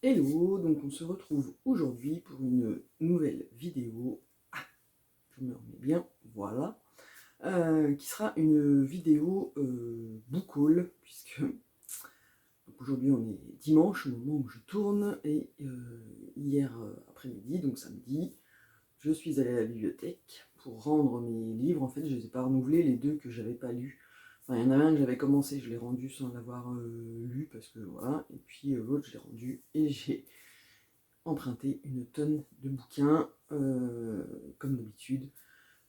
Hello, donc on se retrouve aujourd'hui pour une nouvelle vidéo. Ah, je me remets bien, voilà. Qui sera une vidéo book haul, puisque aujourd'hui on est dimanche, au moment où je tourne, et hier après-midi, donc samedi, je suis allée à la bibliothèque pour rendre mes livres. En fait, je ne les ai pas renouvelés, les deux que j'avais pas lus. Enfin, il y en a un que j'avais commencé, je l'ai rendu sans l'avoir lu, parce que voilà, et puis l'autre je l'ai rendu et j'ai emprunter une tonne de bouquins, comme d'habitude.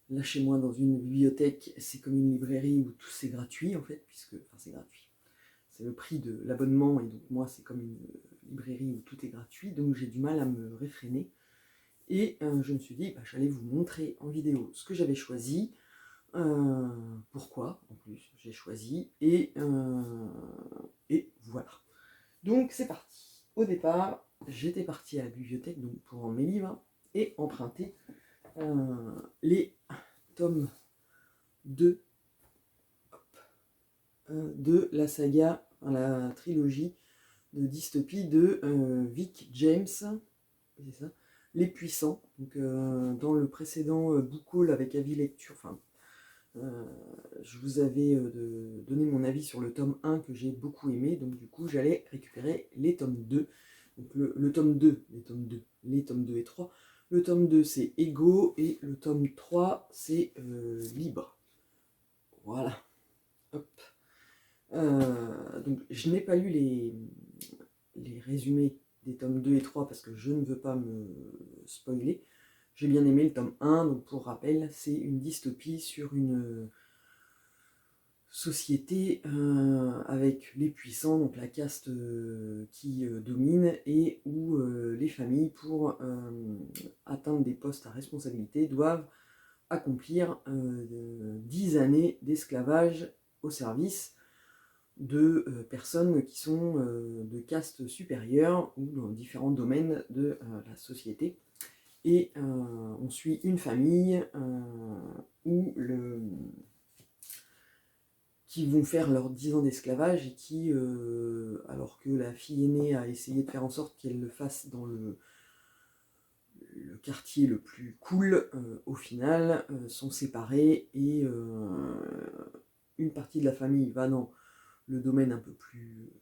Là, chez moi, dans une bibliothèque, c'est comme une librairie où tout c'est gratuit, en fait, puisque, enfin, c'est gratuit. C'est le prix de l'abonnement, et donc moi, c'est comme une librairie où tout est gratuit, donc j'ai du mal à me réfréner. Et je me suis dit, bah, j'allais vous montrer en vidéo ce que j'avais choisi, pourquoi, en plus, j'ai choisi, et voilà. Donc c'est parti. Au départ, j'étais parti à la bibliothèque donc pour rendre mes livres et emprunter les tomes 2 de la saga, la trilogie de dystopie de Vic James, c'est ça, Les Puissants. Donc, dans le précédent book haul avec avis lecture, enfin, je vous avais donné mon avis sur le tome 1 que j'ai beaucoup aimé, donc du coup j'allais récupérer les tomes 2. Donc le tome 2, les tomes 2 et 3. Le tome 2 c'est Ego et le tome 3 c'est Libre. Voilà. Hop. Donc je n'ai pas lu les résumés des tomes 2 et 3 parce que je ne veux pas me spoiler. J'ai bien aimé le tome 1, donc pour rappel, c'est une dystopie sur une société avec les puissants, donc la caste qui domine, et où les familles, pour atteindre des postes à responsabilité, doivent accomplir 10 années d'esclavage au service de personnes qui sont de caste supérieure ou dans différents domaines de la société. Et on suit une famille où qui vont faire leurs 10 ans d'esclavage et qui, alors que la fille aînée a essayé de faire en sorte qu'elle le fasse dans le quartier le plus cool, au final, sont séparés et une partie de la famille va dans le domaine un peu plus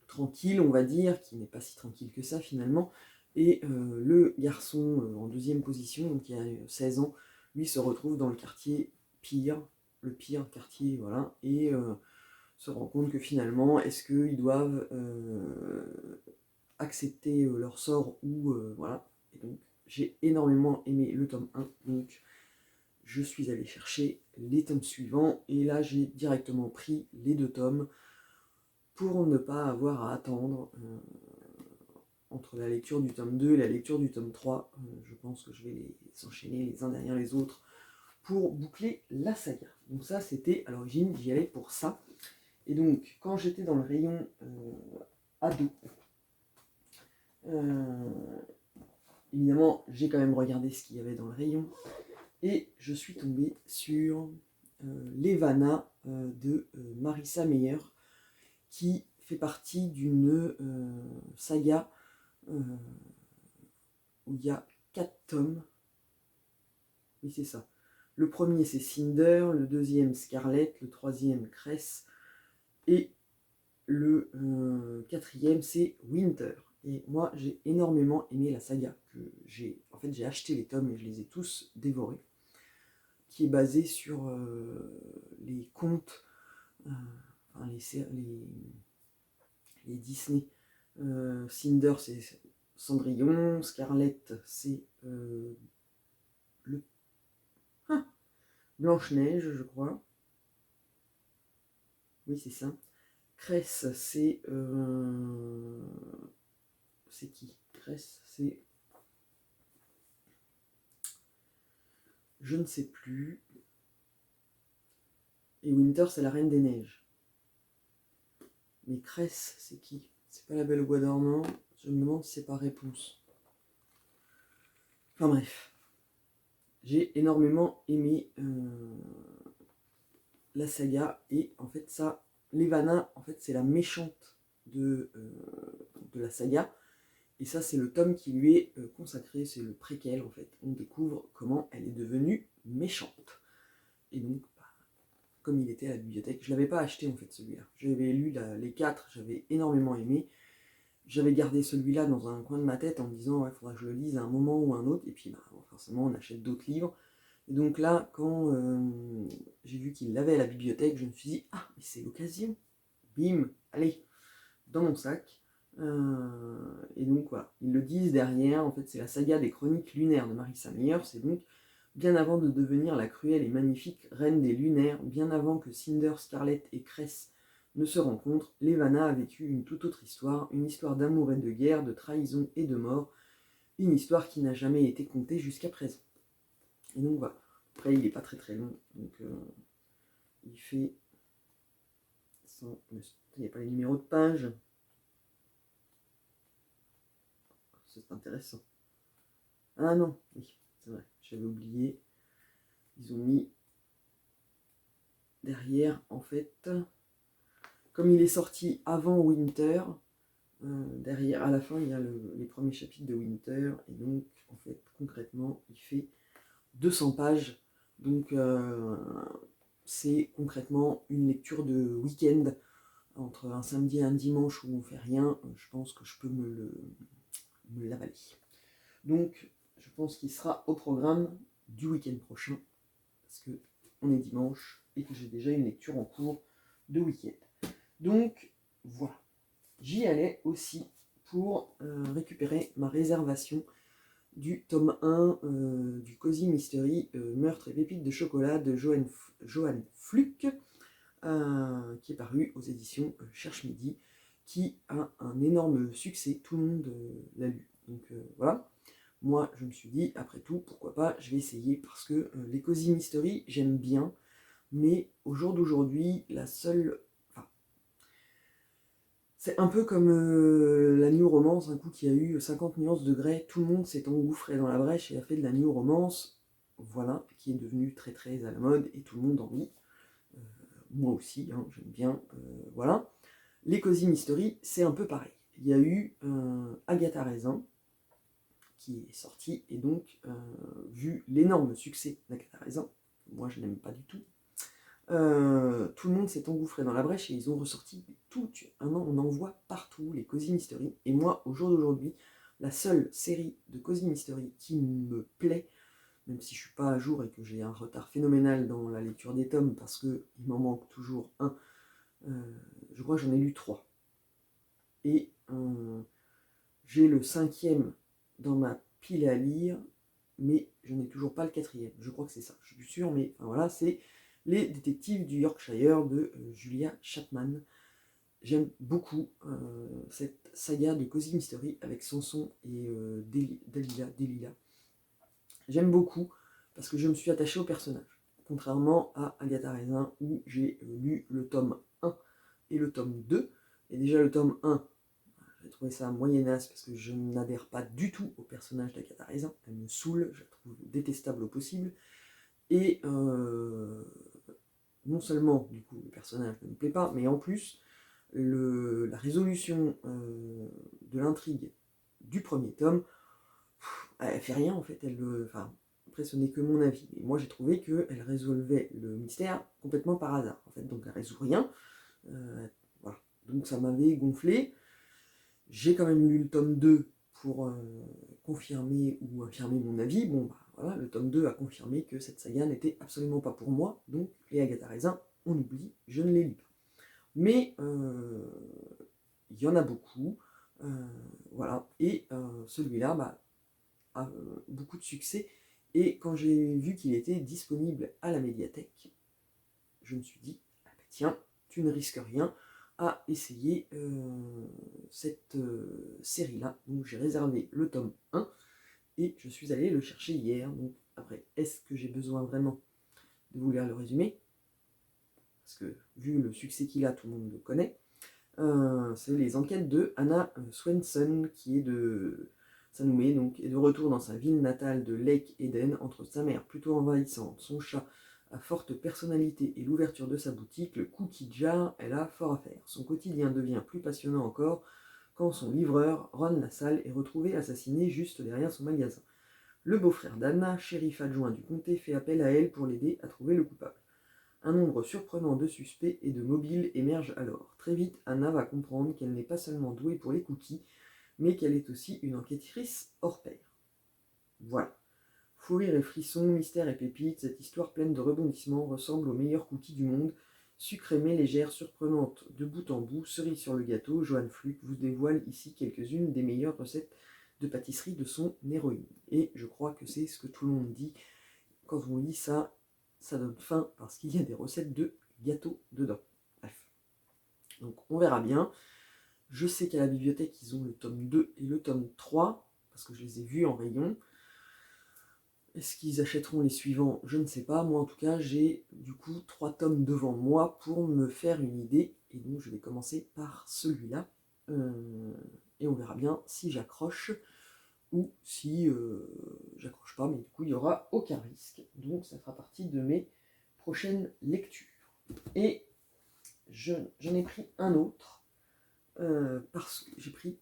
tranquille, on va dire, qui n'est pas si tranquille que ça finalement, et le garçon en deuxième position, donc qui a 16 ans, lui se retrouve dans le quartier pire, le pire quartier, voilà, et se rend compte que finalement, est-ce qu'ils doivent accepter leur sort ou voilà. Et donc, j'ai énormément aimé le tome 1, donc je suis allé chercher les tomes suivants, et là, j'ai directement pris les deux tomes pour ne pas avoir à attendre entre la lecture du tome 2 et la lecture du tome 3. Je pense que je vais les enchaîner les uns derrière les autres pour boucler la saga. Donc ça, c'était à l'origine, j'y allais pour ça. Et donc, quand j'étais dans le rayon ado, évidemment, j'ai quand même regardé ce qu'il y avait dans le rayon, et je suis tombé sur Levana de Marissa Meyer, qui fait partie d'une saga où il y a 4 tomes. Oui, c'est ça. Le premier, c'est Cinder, le deuxième, Scarlet, le troisième, Cress, et le quatrième, c'est Winter. Et moi, j'ai énormément aimé la saga. En fait, j'ai acheté les tomes et je les ai tous dévorés, qui est basée sur les contes, enfin, les Disney. Cinder, c'est Cendrillon. Scarlet, c'est le Blanche-Neige, je crois. Oui, c'est ça. Cress, c'est... c'est qui? Cress, c'est... Je ne sais plus. Et Winter, c'est la Reine des Neiges. Mais Cress, c'est qui? C'est pas la Belle au Bois dormant. Je me demande si c'est pas Réponse. Enfin bref. J'ai énormément aimé la saga. Et en fait, ça... Levana, en fait, c'est la méchante de la saga. Et ça, c'est le tome qui lui est consacré, c'est le préquel en fait. On découvre comment elle est devenue méchante. Et donc, bah, comme il était à la bibliothèque, je ne l'avais pas acheté en fait celui-là. J'avais lu les 4, j'avais énormément aimé. J'avais gardé celui-là dans un coin de ma tête en me disant, ouais, il faudra que je le lise à un moment ou à un autre. Et puis, bah, forcément, on achète d'autres livres. Et donc là, quand j'ai vu qu'il l'avait à la bibliothèque, je me suis dit, ah, mais c'est l'occasion. Bim, allez, dans mon sac. Et donc voilà, ils le disent derrière, en fait c'est la saga des chroniques lunaires de Marissa Meyer, c'est donc bien avant de devenir la cruelle et magnifique reine des lunaires, bien avant que Cinder, Scarlet et Cress ne se rencontrent, Levana a vécu une toute autre histoire, une histoire d'amour et de guerre, de trahison et de mort, une histoire qui n'a jamais été contée jusqu'à présent. Et donc voilà, après il n'est pas très très long, donc il fait... Il n'y a pas les numéros de page. C'est intéressant. Ah non, oui, c'est vrai, j'avais oublié. Ils ont mis derrière, en fait, comme il est sorti avant Winter, derrière, à la fin, il y a les premiers chapitres de Winter, et donc, en fait, concrètement, il fait 200 pages. Donc, c'est concrètement une lecture de week-end, entre un samedi et un dimanche où on fait rien. Je pense que je peux me l'avaler. Donc, je pense qu'il sera au programme du week-end prochain, parce que on est dimanche et que j'ai déjà une lecture en cours de week-end. Donc, voilà. J'y allais aussi pour récupérer ma réservation du tome 1 du Cozy Mystery Meurtre et pépites de chocolat de Johan Fluck, qui est paru aux éditions Cherche Midi, qui a un énorme succès. Tout le monde l'a lu. Donc voilà. Moi, je me suis dit, après tout, pourquoi pas, je vais essayer, parce que les Cozy Mystery, j'aime bien, mais au jour d'aujourd'hui, la seule... Enfin, c'est un peu comme la New Romance, un coup qui a eu 50 nuances de Grey, tout le monde s'est engouffré dans la brèche et a fait de la New Romance, voilà, qui est devenue très très à la mode, et tout le monde en lit. Moi aussi, hein, j'aime bien, voilà. Les Cozy Mystery, c'est un peu pareil. Il y a eu Agatha Raisin, qui est sorti, et donc, vu l'énorme succès d'Agatha Raisin, moi je n'aime pas du tout, tout le monde s'est engouffré dans la brèche et ils ont ressorti tout. On en voit partout, les Cozy Mystery. Et moi, au jour d'aujourd'hui, la seule série de Cozy Mystery qui me plaît, même si je suis pas à jour et que j'ai un retard phénoménal dans la lecture des tomes, parce qu'il m'en manque toujours un, je crois que j'en ai lu 3. Et j'ai le 5e dans ma pile à lire, mais je n'ai toujours pas le 4e. Je crois que c'est ça, je suis plus sûr, mais enfin, voilà, c'est Les détectives du Yorkshire de Julia Chapman. J'aime beaucoup cette saga de Cozy Mystery avec Samson et Delilah. J'aime beaucoup parce que je me suis attachée au personnage. Contrairement à Agatha Raisin où j'ai lu le tome 1 et le tome 2. Et déjà le tome 1, j'ai trouvé ça moyennasse parce que je n'adhère pas du tout au personnage d'Agatha Raisin. Elle me saoule, je la trouve détestable au possible. Et non seulement, du coup, le personnage ne me plaît pas, mais en plus, la résolution de l'intrigue du premier tome, elle fait rien en fait. Après, ce n'est que mon avis. Mais moi, j'ai trouvé qu'elle résolvait le mystère complètement par hasard. En fait, donc elle résout rien. Voilà. Donc ça m'avait gonflé. J'ai quand même lu le tome 2 pour confirmer ou infirmer mon avis. Bon, bah voilà, le tome 2 a confirmé que cette saga n'était absolument pas pour moi. Donc, les Agatha Raisin, on oublie, je ne les lis pas. Mais il y en a beaucoup. Voilà. Et celui-là a beaucoup de succès. Et quand j'ai vu qu'il était disponible à la médiathèque, je me suis dit, ah bah tiens, tu ne risques rien à essayer cette série-là. Donc j'ai réservé le tome 1 et je suis allé le chercher hier. Donc après, est-ce que j'ai besoin vraiment de vous lire le résumé? Parce que vu le succès qu'il a, tout le monde le connaît. C'est les enquêtes de Anna Swenson, qui est de Sanoumé, donc, est de retour dans sa ville natale de Lake Eden, entre sa mère plutôt envahissante, son chat à forte personnalité et l'ouverture de sa boutique, le Cookie Jar, elle a fort à faire. Son quotidien devient plus passionnant encore quand son livreur, Ron Lassalle, est retrouvé assassiné juste derrière son magasin. Le beau-frère d'Anna, shérif adjoint du comté, fait appel à elle pour l'aider à trouver le coupable. Un nombre surprenant de suspects et de mobiles émerge alors. Très vite, Anna va comprendre qu'elle n'est pas seulement douée pour les cookies, mais qu'elle est aussi une enquêtrice hors pair. Voilà. Fou rire et frissons, mystère et pépites, cette histoire pleine de rebondissements ressemble aux meilleurs cookies du monde. Sucrée mais légère, surprenante de bout en bout, cerise sur le gâteau, Johann Fluck vous dévoile ici quelques-unes des meilleures recettes de pâtisserie de son héroïne. Et je crois que c'est ce que tout le monde dit. Quand on lit ça, ça donne faim parce qu'il y a des recettes de gâteaux dedans. Bref. Donc on verra bien. Je sais qu'à la bibliothèque, ils ont le tome 2 et le tome 3, parce que je les ai vus en rayon. Est-ce qu'ils achèteront les suivants? Je ne sais pas. Moi, en tout cas, j'ai du coup 3 tomes devant moi pour me faire une idée. Et donc, je vais commencer par celui-là. Et on verra bien si j'accroche ou si j'accroche pas. Mais du coup, il n'y aura aucun risque. Donc, ça fera partie de mes prochaines lectures. Et j'en ai pris un autre. Parce que j'ai pris...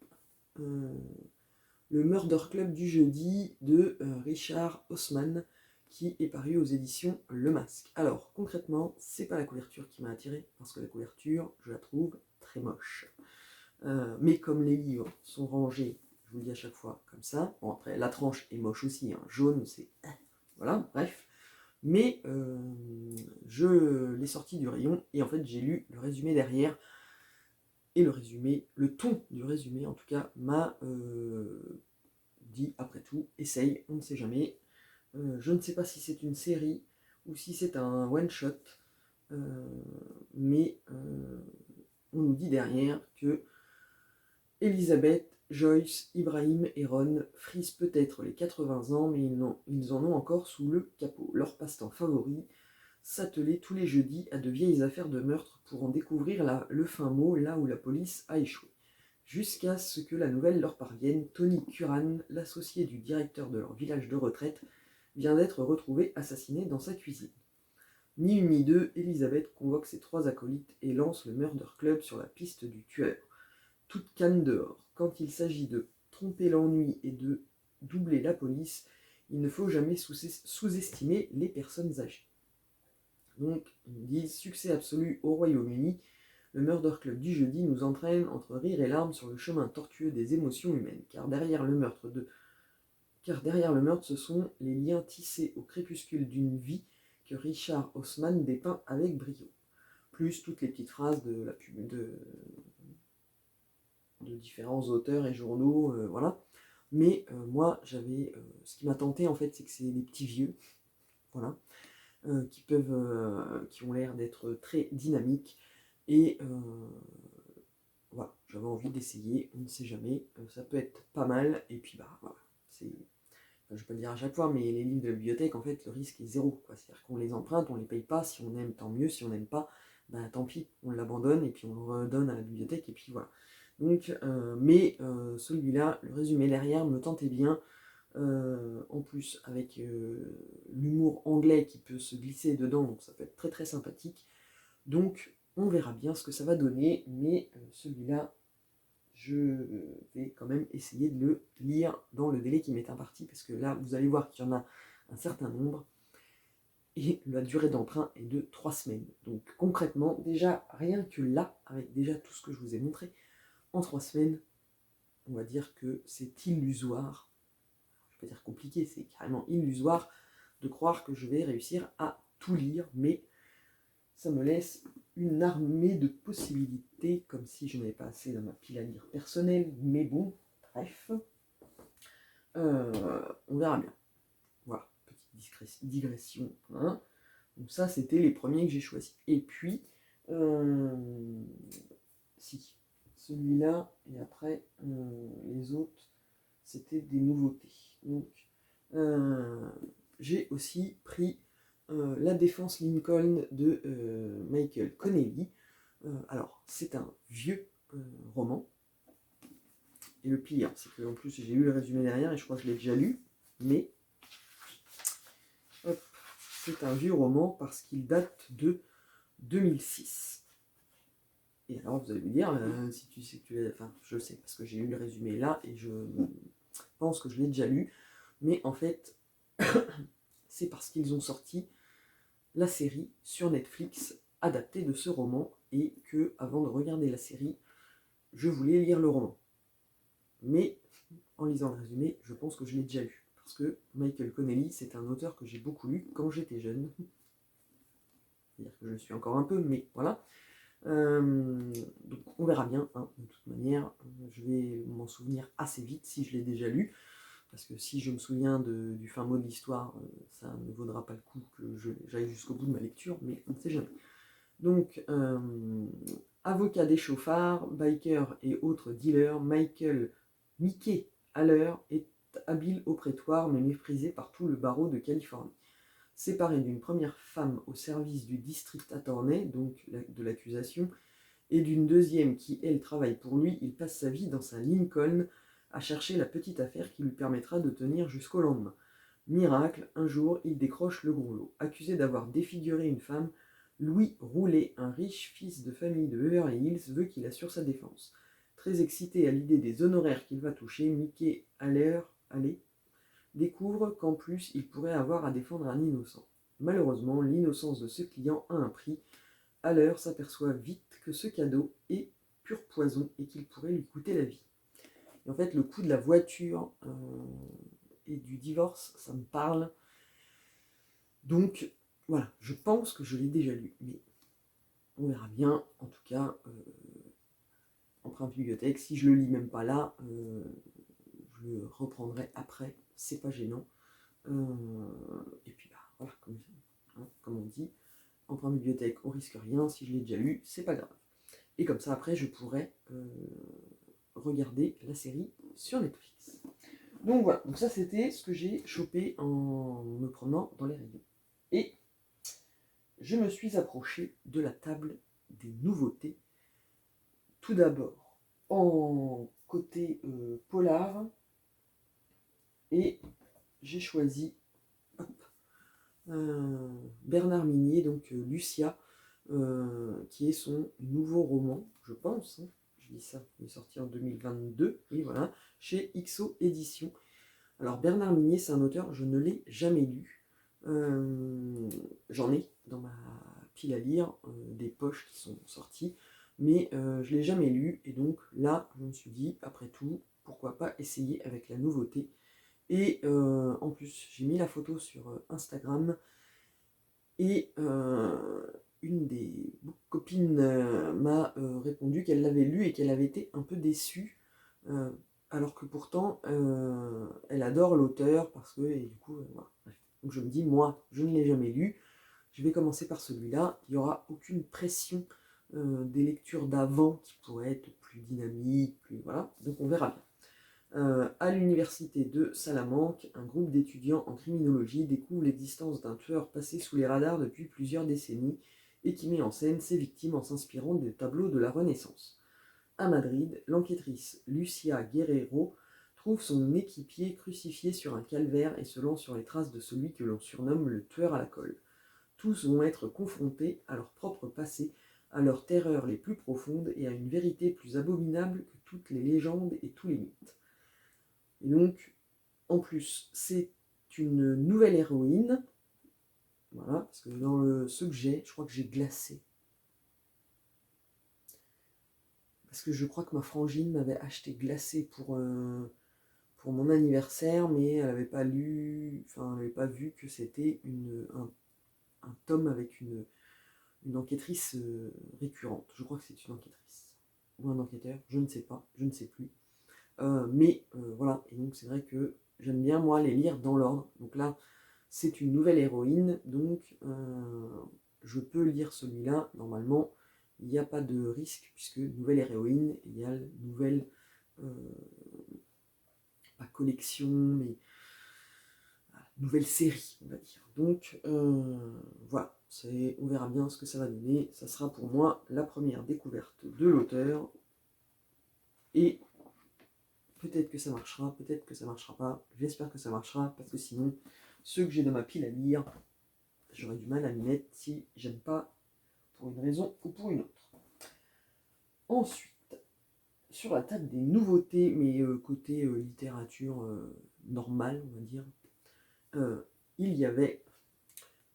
le Murder Club du jeudi de Richard Haussmann, qui est paru aux éditions Le Masque. Alors, concrètement, c'est pas la couverture qui m'a attiré, parce que la couverture, je la trouve très moche. Mais comme les livres sont rangés, je vous le dis à chaque fois, comme ça, bon après, la tranche est moche aussi, hein, jaune, c'est... Voilà, bref. Mais je l'ai sorti du rayon, et en fait, j'ai lu le résumé derrière, et le résumé, le ton du résumé en tout cas, m'a dit après tout, essaye, on ne sait jamais. Je ne sais pas si c'est une série ou si c'est un one-shot, mais on nous dit derrière que Elisabeth, Joyce, Ibrahim et Ron frisent peut-être les 80 ans, mais ils en ont encore sous le capot. Leur passe-temps favori, s'atteler tous les jeudis à de vieilles affaires de meurtre pour en découvrir le fin mot là où la police a échoué. Jusqu'à ce que la nouvelle leur parvienne, Tony Curran, l'associé du directeur de leur village de retraite, vient d'être retrouvé assassiné dans sa cuisine. Ni une ni deux, Elisabeth convoque ses 3 acolytes et lance le Murder Club sur la piste du tueur. Toute canne dehors. Quand il s'agit de tromper l'ennui et de doubler la police, il ne faut jamais sous-estimer les personnes âgées. Donc, ils disent succès absolu au Royaume-Uni. Le Murder Club du jeudi nous entraîne entre rire et larmes sur le chemin tortueux des émotions humaines, car derrière le meurtre, ce sont les liens tissés au crépuscule d'une vie que Richard Haussmann dépeint avec brio. Plus toutes les petites phrases de différents auteurs et journaux, voilà. Mais moi, ce qui m'a tenté en fait, c'est que c'est des petits vieux, voilà, qui ont l'air d'être très dynamiques. Et voilà, j'avais envie d'essayer, on ne sait jamais, ça peut être pas mal, et puis bah voilà, je vais pas le dire à chaque fois, mais les livres de la bibliothèque, en fait, le risque est zéro, quoi. C'est-à-dire qu'on les emprunte, on les paye pas, si on aime, tant mieux, si on n'aime pas, bah tant pis, on l'abandonne, et puis on le redonne à la bibliothèque, et puis voilà. Donc, celui-là, le résumé derrière me tentait bien, en plus avec l'humour anglais qui peut se glisser dedans, donc ça peut être très très sympathique. Donc on verra bien ce que ça va donner, mais celui-là, je vais quand même essayer de le lire dans le délai qui m'est imparti, parce que là, vous allez voir qu'il y en a un certain nombre, et la durée d'emprunt est de 3 semaines. Donc concrètement, déjà, rien que là, avec déjà tout ce que je vous ai montré, en 3 semaines, on va dire que c'est illusoire, je vais pas dire compliqué, c'est carrément illusoire de croire que je vais réussir à tout lire, mais ça me laisse une armée de possibilités, comme si je n'avais pas assez dans ma pile à lire personnelle, mais bon, bref, on verra bien. Voilà, petite digression. Hein. Donc ça, c'était les premiers que j'ai choisis. Et puis, si, celui-là, et après, les autres, c'était des nouveautés. Donc, j'ai aussi pris La défense Lincoln de Michael Connelly. Alors, c'est un vieux roman. Et le pire, c'est qu'en plus, j'ai eu le résumé derrière et je crois que je l'ai déjà lu. Mais, hop, c'est un vieux roman parce qu'il date de 2006. Et alors vous allez me dire, si tu sais que tu l'as... Enfin, je le sais, parce que j'ai lu le résumé là, et je pense que je l'ai déjà lu. Mais en fait, c'est parce qu'ils ont sorti la série sur Netflix adaptée de ce roman, et que, avant de regarder la série, je voulais lire le roman. Mais, en lisant le résumé, je pense que je l'ai déjà lu. Parce que Michael Connelly, c'est un auteur que j'ai beaucoup lu quand j'étais jeune. C'est-à-dire que je le suis encore un peu, mais voilà. Donc on verra bien, hein. De toute manière, je vais m'en souvenir assez vite si je l'ai déjà lu, parce que si je me souviens du fin mot de l'histoire, ça ne vaudra pas le coup que j'aille jusqu'au bout de ma lecture, mais on ne sait jamais. Donc, avocat des chauffards, biker et autres dealers, Mickey Haller est habile au prétoire, mais méprisé par tout le barreau de Californie. Séparé d'une première femme au service du district attorney, donc de l'accusation, et d'une deuxième qui, elle, travaille pour lui, il passe sa vie dans sa Lincoln à chercher la petite affaire qui lui permettra de tenir jusqu'au lendemain. Miracle, un jour, il décroche le gros lot. Accusé d'avoir défiguré une femme, Louis Roulet, un riche fils de famille de Beverly Hills, veut qu'il assure sa défense. Très excité à l'idée des honoraires qu'il va toucher, Mickey Haller découvre qu'en plus, il pourrait avoir à défendre un innocent. Malheureusement, l'innocence de ce client a un prix. Haller s'aperçoit vite que ce cadeau est pur poison et qu'il pourrait lui coûter la vie. Et en fait, le coup de la voiture et du divorce, ça me parle. Donc, voilà, je pense que je l'ai déjà lu, mais on verra bien. En tout cas, empreinte bibliothèque, si je le lis même pas là, je le reprendrai après, c'est pas gênant. Et puis, bah, voilà, comme on dit, empreinte bibliothèque, on risque rien. Si je l'ai déjà lu, c'est pas grave. Et comme ça, après, je pourrais regarder la série sur Netflix. Donc voilà, donc ça c'était ce que j'ai chopé en me promenant dans les rayons. Et je me suis approché de la table des nouveautés. Tout d'abord, en côté polar, et j'ai choisi Bernard Minier, donc Lucia, qui est son nouveau roman, je pense. Hein, je dis ça, il est sorti en 2022, et voilà, chez XO Éditions. Alors Bernard Minier, c'est un auteur, je ne l'ai jamais lu. J'en ai dans ma pile à lire des poches qui sont sorties, mais je ne l'ai jamais lu, et donc là, je me suis dit, après tout, pourquoi pas essayer avec la nouveauté. Et en plus, j'ai mis la photo sur Instagram, et une des copines m'a répondu qu'elle l'avait lu et qu'elle avait été un peu déçue, alors que pourtant elle adore l'auteur, parce que, et du coup, voilà. Donc je me dis, moi, je ne l'ai jamais lu, je vais commencer par celui-là, il n'y aura aucune pression des lectures d'avant qui pourraient être plus dynamiques, plus, voilà, donc on verra bien. À l'université de Salamanque, un groupe d'étudiants en criminologie découvre l'existence d'un tueur passé sous les radars depuis plusieurs décennies et qui met en scène ses victimes en s'inspirant des tableaux de la Renaissance. À Madrid, l'enquêtrice Lucia Guerrero trouve son équipier crucifié sur un calvaire et se lance sur les traces de celui que l'on surnomme le tueur à la colle. Tous vont être confrontés à leur propre passé, à leurs terreurs les plus profondes et à une vérité plus abominable que toutes les légendes et tous les mythes. Et donc, en plus, c'est une nouvelle héroïne. Voilà, parce que dans ceux que j'ai, je crois que j'ai glacé. Parce que je crois que ma frangine m'avait acheté glacé pour mon anniversaire, mais elle n'avait pas lu, enfin, elle n'avait pas vu que c'était un tome avec une enquêtrice récurrente. Je crois que c'est une enquêtrice. Ou un enquêteur, je ne sais pas, je ne sais plus. Mais voilà, et donc c'est vrai que j'aime bien moi les lire dans l'ordre. Donc là, c'est une nouvelle héroïne, donc je peux lire celui-là. Normalement, il n'y a pas de risque, puisque nouvelle héroïne égale nouvelle, pas collection, mais nouvelle série, on va dire. Donc voilà, on verra bien ce que ça va donner. Ça sera pour moi la première découverte de l'auteur. Et peut-être que ça marchera, peut-être que ça marchera pas. J'espère que ça marchera, parce que sinon, ceux que j'ai dans ma pile à lire, j'aurais du mal à m'y mettre si j'aime pas, pour une raison ou pour une autre. Ensuite, sur la table des nouveautés, mais côté littérature normale, on va dire, il y avait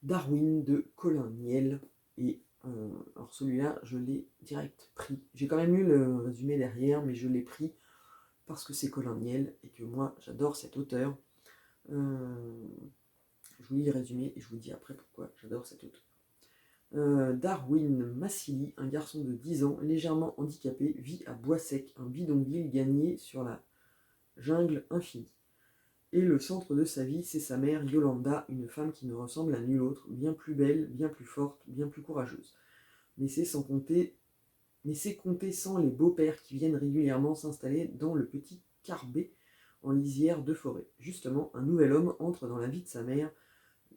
Darwin de Colin Niel. Et alors celui-là, je l'ai direct pris. J'ai quand même lu le résumé derrière, mais je l'ai pris parce que c'est Colin Niel et que moi, j'adore cet auteur. Je vous lis le résumé et je vous dis après pourquoi j'adore cet auteur. Darwin Massili, un garçon de 10 ans, légèrement handicapé, vit à Bois-Sec, un bidonville gagné sur la jungle infinie. Et le centre de sa vie, c'est sa mère Yolanda, une femme qui ne ressemble à nulle autre, bien plus belle, bien plus forte, bien plus courageuse. Mais c'est compter sans les beaux-pères qui viennent régulièrement s'installer dans le petit Carbet en lisière de forêt. Justement, un nouvel homme entre dans la vie de sa mère,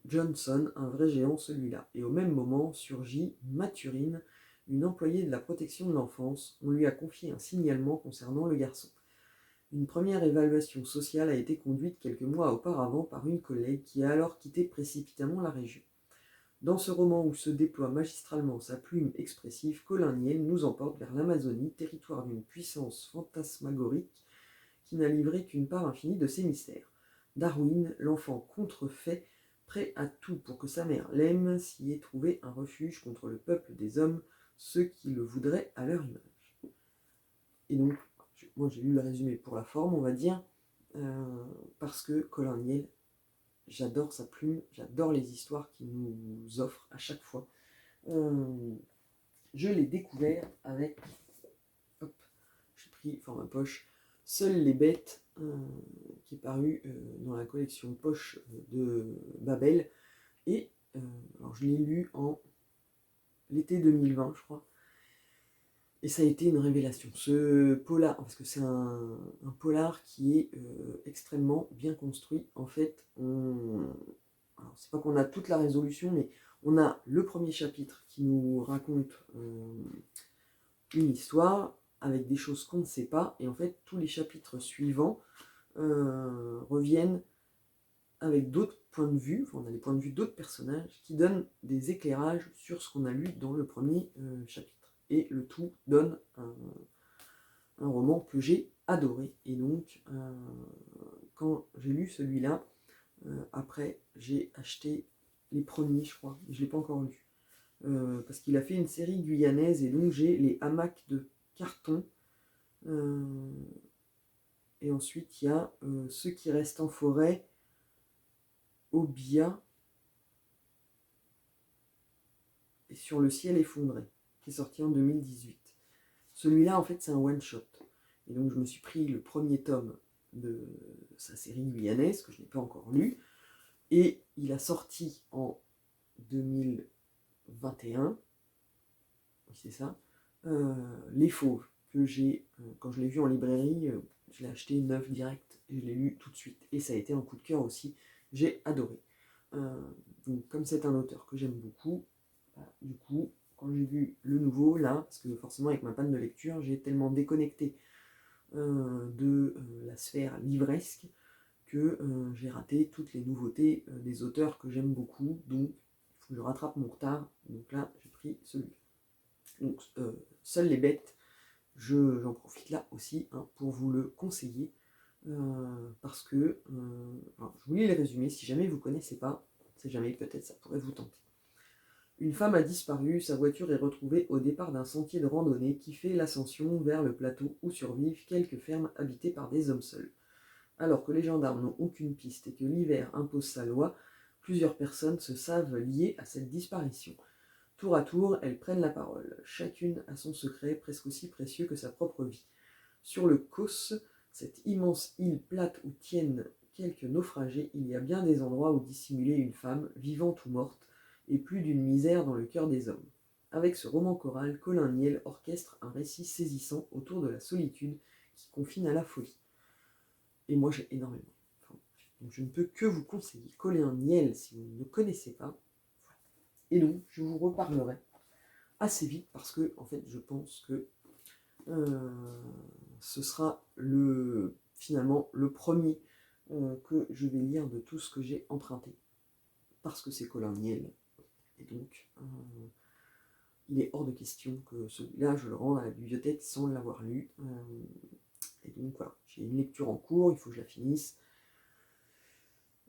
Johnson, un vrai géant celui-là. Et au même moment surgit Mathurine, une employée de la protection de l'enfance. On lui a confié un signalement concernant le garçon. Une première évaluation sociale a été conduite quelques mois auparavant par une collègue qui a alors quitté précipitamment la région. Dans ce roman où se déploie magistralement sa plume expressive, Colin Niel nous emporte vers l'Amazonie, territoire d'une puissance fantasmagorique qui n'a livré qu'une part infinie de ses mystères. Darwin, l'enfant contrefait, prêt à tout pour que sa mère l'aime, s'y est trouvé un refuge contre le peuple des hommes, ceux qui le voudraient à leur image. Et donc, moi j'ai lu le résumé pour la forme, on va dire, parce que Colin Niel, j'adore sa plume, j'adore les histoires qu'il nous offre à chaque fois. Je l'ai découvert avec, hop, j'ai pris format poche, Seules les bêtes, qui est paru dans la collection poche de Babel. Et alors je l'ai lu en l'été 2020, je crois. Et ça a été une révélation. Ce polar, parce que c'est un polar qui est extrêmement bien construit. En fait, alors c'est pas qu'on a toute la résolution, mais on a le premier chapitre qui nous raconte une histoire avec des choses qu'on ne sait pas, et en fait tous les chapitres suivants reviennent avec d'autres points de vue, enfin, on a les points de vue d'autres personnages qui donnent des éclairages sur ce qu'on a lu dans le premier chapitre. Et le tout donne un roman que j'ai adoré. Et donc, quand j'ai lu celui-là, après j'ai acheté les premiers, je crois, je ne l'ai pas encore lu. Parce qu'il a fait une série guyanaise et donc j'ai les hamacs de carton. Et ensuite, il y a Ceux qui restent en forêt, Obia et Sur le ciel effondré, qui est sorti en 2018. Celui-là, en fait, c'est un one-shot. Et donc, je me suis pris le premier tome de sa série guyanaise, que je n'ai pas encore lu, et il a sorti en 2021, c'est ça, Les Fauves, que j'ai, quand je l'ai vu en librairie, je l'ai acheté neuf direct, et je l'ai lu tout de suite. Et ça a été un coup de cœur aussi, j'ai adoré. Donc, comme c'est un auteur que j'aime beaucoup, du coup, quand j'ai vu le nouveau, là, parce que forcément avec ma panne de lecture, j'ai tellement déconnecté de la sphère livresque que j'ai raté toutes les nouveautés des auteurs que j'aime beaucoup, donc il faut que je rattrape mon retard, donc là j'ai pris celui-là. Donc Seules les bêtes, j'en profite là aussi pour vous le conseiller, parce que, alors, je vous lis le résumé, si jamais vous ne connaissez pas, c'est jamais, peut-être ça pourrait vous tenter. Une femme a disparu, sa voiture est retrouvée au départ d'un sentier de randonnée qui fait l'ascension vers le plateau où survivent quelques fermes habitées par des hommes seuls. Alors que les gendarmes n'ont aucune piste et que l'hiver impose sa loi, plusieurs personnes se savent liées à cette disparition. Tour à tour, elles prennent la parole. Chacune a son secret presque aussi précieux que sa propre vie. Sur le Causse, cette immense île plate où tiennent quelques naufragés, il y a bien des endroits où dissimuler une femme, vivante ou morte, et plus d'une misère dans le cœur des hommes. Avec ce roman choral, Colin Niel orchestre un récit saisissant autour de la solitude qui confine à la folie. Et moi j'ai énormément. Donc je ne peux que vous conseiller Colin Niel si vous ne le connaissez pas. Et donc je vous reparlerai assez vite parce que en fait je pense que ce sera finalement le premier que je vais lire de tout ce que j'ai emprunté. Parce que c'est Colin Niel. Et donc il est hors de question que celui-là, je le rende à la bibliothèque sans l'avoir lu. Et donc voilà, j'ai une lecture en cours, il faut que je la finisse.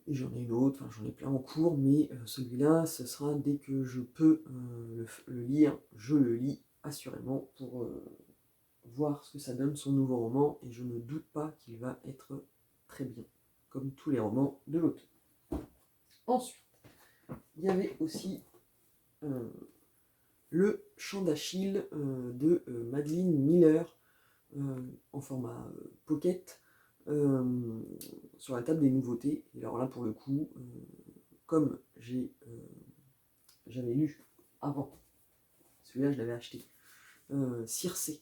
Et j'en ai une autre, enfin j'en ai plein en cours, mais celui-là, ce sera dès que je peux le lire, je le lis assurément pour voir ce que ça donne son nouveau roman, et je ne doute pas qu'il va être très bien, comme tous les romans de l'auteur. Ensuite, il y avait aussi le Chant d'Achille de Madeline Miller en format pocket sur la table des nouveautés. Et alors là, pour le coup, comme j'avais lu avant, celui-là je l'avais acheté, Circé,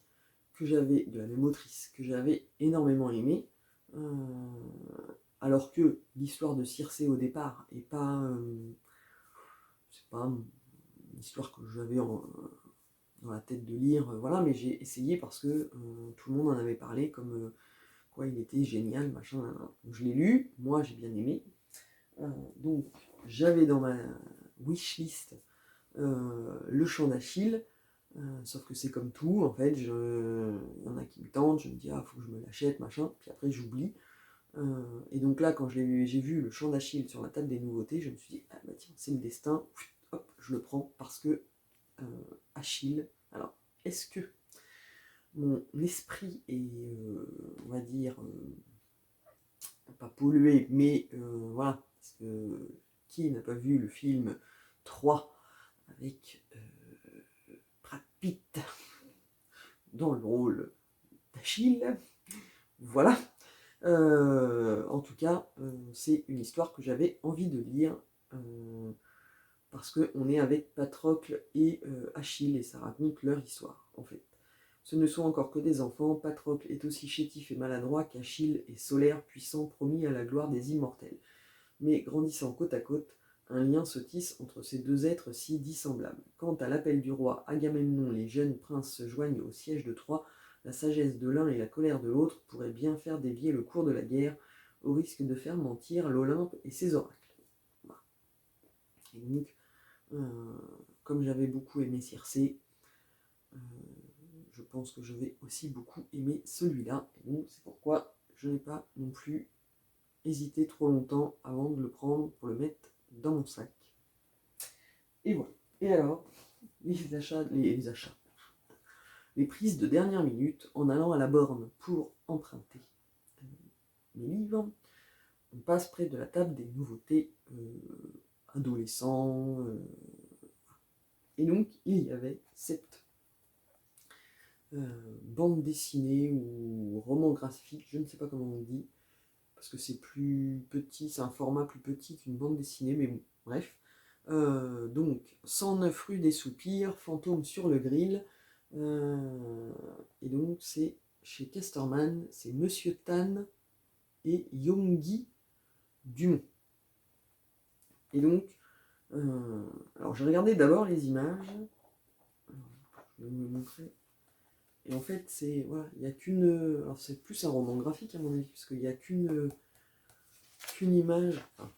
que j'avais, de la même autrice, que j'avais énormément aimé, alors que l'histoire de Circé au départ est pas, c'est pas une histoire que j'avais dans la tête de lire, voilà, mais j'ai essayé parce que tout le monde en avait parlé comme quoi il était génial, machin, là, là. Donc je l'ai lu, moi j'ai bien aimé, donc j'avais dans ma wishlist le Chant d'Achille, sauf que c'est comme tout, en fait, il y en a qui me tentent, je me dis, ah, faut que je me l'achète, machin, puis après j'oublie. Et donc là, quand j'ai vu le Chant d'Achille sur la table des nouveautés, je me suis dit, ah bah tiens, c'est le destin, hop, je le prends, parce que Achille, alors, est-ce que mon esprit est, on va dire, pas pollué, mais voilà, parce que qui n'a pas vu le film 3 avec Brad Pitt dans le rôle d'Achille, voilà. En tout cas, c'est une histoire que j'avais envie de lire parce qu'on est avec Patrocle et Achille et ça raconte leur histoire en fait. Ce ne sont encore que des enfants, Patrocle est aussi chétif et maladroit qu'Achille est solaire, puissant, promis à la gloire des immortels. Mais grandissant côte à côte, un lien se tisse entre ces deux êtres si dissemblables. Quand à l'appel du roi Agamemnon les jeunes princes se joignent au siège de Troie, la sagesse de l'un et la colère de l'autre pourraient bien faire dévier le cours de la guerre, au risque de faire mentir l'Olympe et ses oracles. Voilà. Et donc, comme j'avais beaucoup aimé Circé, je pense que je vais aussi beaucoup aimer celui-là. Et donc, c'est pourquoi je n'ai pas non plus hésité trop longtemps avant de le prendre pour le mettre dans mon sac. Et voilà. Et alors, les prises de dernière minute en allant à la borne pour emprunter mes livres. On passe près de la table des nouveautés adolescents. Et donc, il y avait cette bande dessinée ou roman graphique, je ne sais pas comment on dit, parce que c'est plus petit, c'est un format plus petit qu'une bande dessinée, mais bon, bref. Donc, 109 rue des Soupirs, Fantôme sur le grill. Et donc, c'est chez Casterman, c'est Monsieur Tan et Yonggi Dumont. Et donc, alors j'ai regardé d'abord les images. Je vais vous montrer. Et en fait, c'est voilà, il n'y a qu'une. Alors c'est plus un roman graphique à mon avis, parce qu'il n'y a qu'une image. Enfin,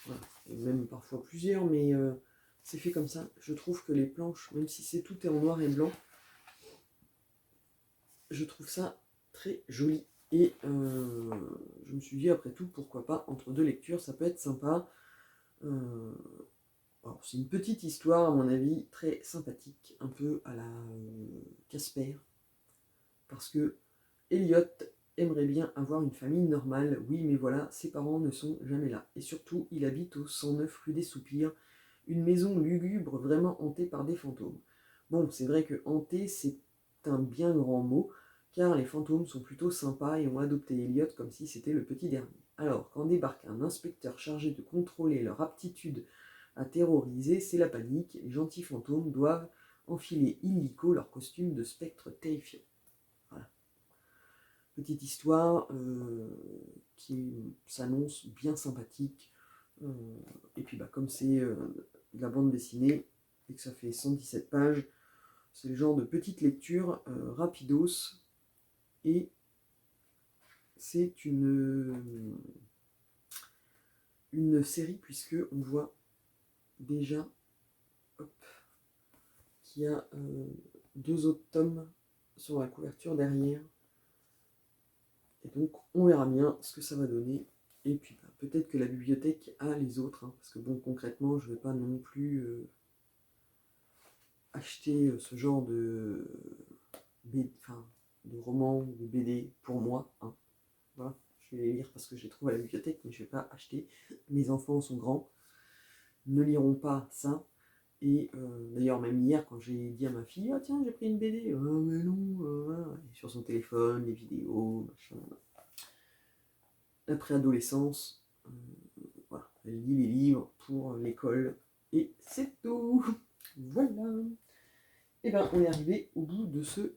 voilà, et même parfois plusieurs, mais c'est fait comme ça. Je trouve que les planches, même si c'est tout est en noir et blanc, je trouve ça très joli. Et je me suis dit, après tout, pourquoi pas, entre deux lectures, ça peut être sympa. C'est une petite histoire, à mon avis, très sympathique, un peu à la Casper, parce que Elliot aimerait bien avoir une famille normale, oui, mais voilà, ses parents ne sont jamais là. Et surtout, il habite au 109 rue des Soupirs, une maison lugubre vraiment hantée par des fantômes. Bon, c'est vrai que hanté, c'est un bien grand mot, car les fantômes sont plutôt sympas et ont adopté Elliot comme si c'était le petit dernier. Alors, quand débarque un inspecteur chargé de contrôler leur aptitude à terroriser, c'est la panique. Les gentils fantômes doivent enfiler illico leur costume de spectre terrifiant. Voilà. Petite histoire qui s'annonce bien sympathique. Et puis comme c'est de la bande dessinée et que ça fait 117 pages, c'est le genre de petite lecture rapidos. Et c'est une série puisque on voit déjà qu'il y a 2 autres tomes sur la couverture derrière. Et donc, on verra bien ce que ça va donner. Et puis, bah, peut-être que la bibliothèque a les autres, hein, parce que bon, concrètement, je ne vais pas non plus acheter ce genre de romans ou de BD pour moi. Hein. Voilà. Je vais les lire parce que je les trouve à la bibliothèque, mais je ne vais pas acheter. Mes enfants sont grands, ne liront pas ça. Et d'ailleurs, même hier, quand j'ai dit à ma fille, ah tiens, j'ai pris une BD, ah mais non, et sur son téléphone, les vidéos, machin. La préadolescence, voilà, elle lit les livres pour l'école, et c'est tout. Voilà. Et ben, on est arrivé au bout de ce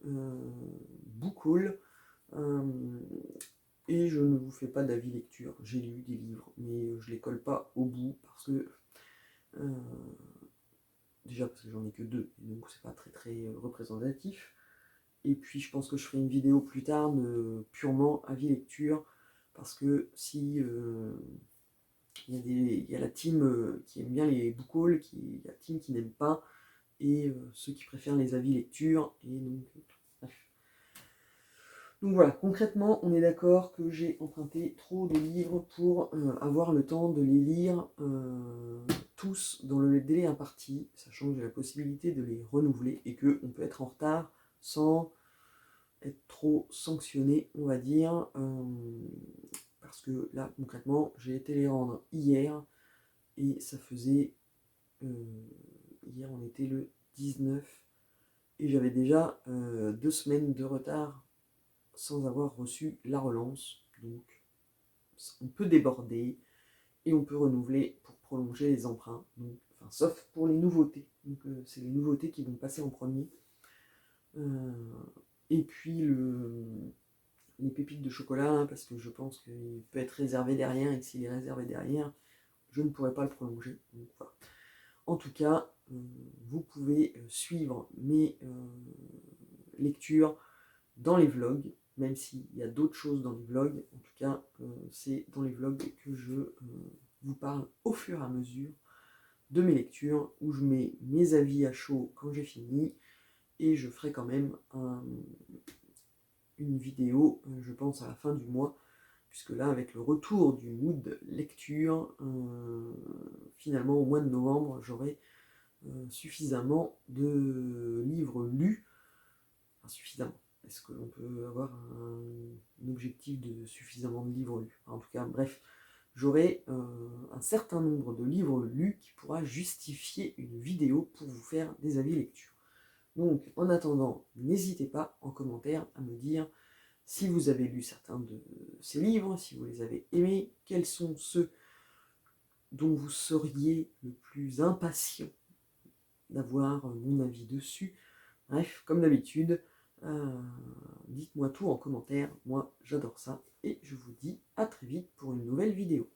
book haul. Et je ne vous fais pas d'avis lecture. J'ai lu des livres, mais je les colle pas au bout parce que déjà parce que j'en ai que 2, et donc c'est pas très représentatif. Et puis je pense que je ferai une vidéo plus tard purement avis lecture, parce que si il y a la team qui aime bien les book hauls, il y a la team qui n'aime pas, et ceux qui préfèrent les avis lecture, et donc bref. Donc voilà, concrètement, on est d'accord que j'ai emprunté trop de livres pour avoir le temps de les lire tous dans le délai imparti, sachant que j'ai la possibilité de les renouveler et qu'on peut être en retard sans être trop sanctionné, on va dire, parce que là, concrètement, j'ai été les rendre hier, et ça faisait... hier, on était le 19, et j'avais déjà 2 semaines de retard sans avoir reçu la relance. Donc on peut déborder et on peut renouveler pour prolonger les emprunts, donc, enfin, sauf pour les nouveautés. Donc c'est les nouveautés qui vont passer en premier. Et puis les pépites de chocolat, parce que je pense qu'il peut être réservé derrière, et que s'il est réservé derrière, je ne pourrai pas le prolonger. Donc, voilà. En tout cas, vous pouvez suivre mes lectures dans les vlogs, même s'il y a d'autres choses dans les vlogs. En tout cas, c'est dans les vlogs que je vous parle au fur et à mesure de mes lectures, où je mets mes avis à chaud quand j'ai fini, et je ferai quand même une vidéo, je pense, à la fin du mois, puisque là, avec le retour du mood lecture, finalement, au mois de novembre, j'aurai suffisamment de livres lus, enfin, suffisamment. Est-ce qu'on peut avoir un objectif de suffisamment de livres lus? En tout cas, bref, j'aurai un certain nombre de livres lus qui pourra justifier une vidéo pour vous faire des avis lecture. Donc, en attendant, n'hésitez pas en commentaire à me dire si vous avez lu certains de ces livres, si vous les avez aimés, quels sont ceux dont vous seriez le plus impatient d'avoir mon avis dessus. Bref, comme d'habitude, dites-moi tout en commentaire, moi j'adore ça, et je vous dis à très vite pour une nouvelle vidéo.